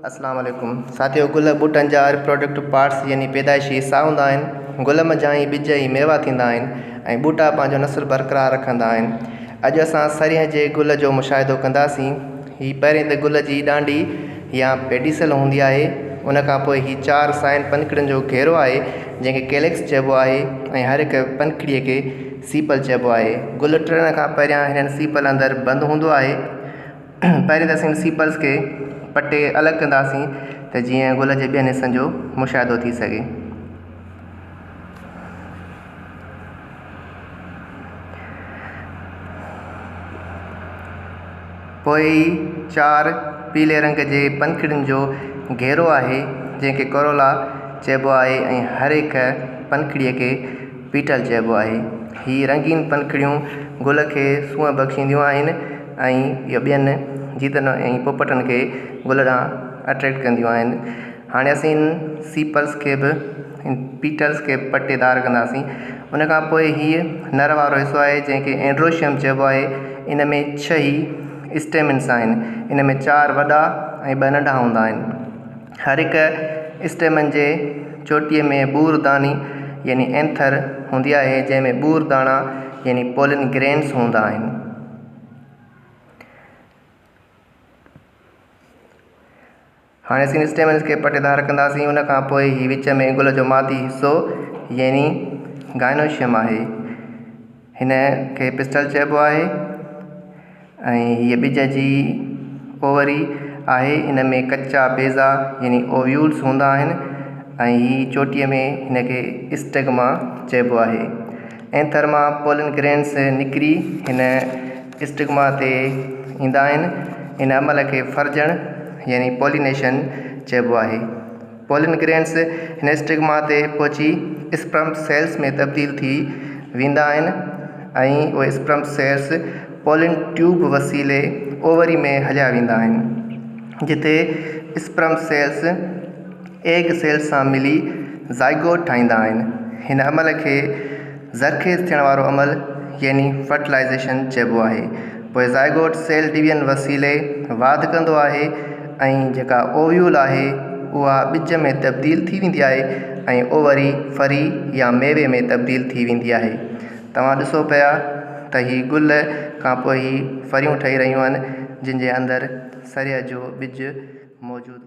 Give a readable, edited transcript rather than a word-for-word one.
अस्सलाम वालेकुम साथियों। गुल बूटन जा रिप्रोडक्टिव पार्ट्स यानी पैदाइशी हिस्सा हूंदा आहिनि। गुल मज़ा ही बिज ही मेवा थींदा आहिनि ऐं बूटा पंहिंजो नस्ल बरक़रार रखंदा आहिनि। अॼु असां सरियं जे गुल जो मुशाहिदो कंदासीं। ही पहिरीं त गुल जी डांडी या पेडिसल हूंदी आहे। उन खां पोइ ही 4 साइन पनखड़ियुनि जो घेरो आहे जंहिंखे कैलिक्स चइबो आहे ऐं हर हिकु पनखड़ीअ खे सीपल चइबो आहे। गुल टिरण खां पहिरियां हिननि सीपल अंदरि बंदि हूंदो आहे। पहिरीं त असीं सीपल्स खे पटे अलॻि कंदासीं त जीअं गुल जे ॿियनि हिसनि जो मुशाहिदो थी सघे। पोइ 4 पीले रंग जे पनखड़ियुनि जो घेरो आहे जंहिंखे करोला चइबो आहे ऐं हर हिकु पनखड़ीअ खे पीटल चइबो आहे। ही रंगीन पनखड़ियूं गुल खे सूंहं बख़्शींदियूं आहिनि ऐं इहो ॿियनि जीतनि ऐं पोपटनि खे गुल ॾांहुं अट्रैक्ट कंदियूं आहिनि। हाणे असीं सीपल्स खे बि पीटल्स खे पटेदार कंदासीं। उन खां पोइ हीअ नर वारो हिसो आहे जंहिंखे एंड्रोशियम चइबो आहे। इन में 6 ई स्टेमिन्स आहिनि। इन में 4 वॾा ऐं 2 नंढा हूंदा आहिनि। हर हिकु स्टेमन जे चोटीअ में बूर दानी यानी एंथर हूंदी आहे जंहिंमें बूर दाणा यानी पोलिन ग्रेन्स हूंदा आहिनि। हाणे असीं स्टेमन्स खे पटेदार कंदासीं। उन खां पोइ ही विच में गुल जो मादी हिसो यानी गाइनोशियम आहे। हिन खे पिस्टल चइबो आहे ऐं हीअ ॿिज जी ओवरी आहे। इन में कचा बेज़ा यानी ओव्यूल्स हूंदा आहिनि ऐं ही चोटीअ में हिन खे स्टिग्मा चइबो आहे। एंथर मां पोलिन ग्रेन्स निकिरी हिन स्टिग्मा ते ईंदा आहिनि। इन अमल खे फर्जण यानी पॉलिनेशन चइबो आहे। पोलिन ग्रेन्स हिन स्टिग्मा ते पहुची स्पर्म सेल्स में तब्दील थी वेंदा आहिनि ऐं उहे स्पर्म सेल्स पोलिन ट्यूब वसीले ओवरी में हलिया वेंदा आहिनि जिते स्पर्म सेल्स एग सेल्स सां मिली ज़ाइगोट ठाहींदा आहिनि। हिन अमल खे ज़रखेज़ थियण वारो अमल यानी फर्टिलाइज़ेशन चइबो आहे। पोइ ज़ाइगोट सेल डिवीजन वसीले वाध कंदो आहे ऐं जेका ओव्यूल आहे उहा ॿिज में तब्दील थी वेंदी आहे ऐं ओवरी फरी या मेवे में तब्दील थी वेंदी आहे। तव्हां ॾिसो पिया त ही गुल खां पोइ ही फरियूं ठही रहियूं आहिनि जिन जे अंदरि सरिया जो ॿिज मौजूदु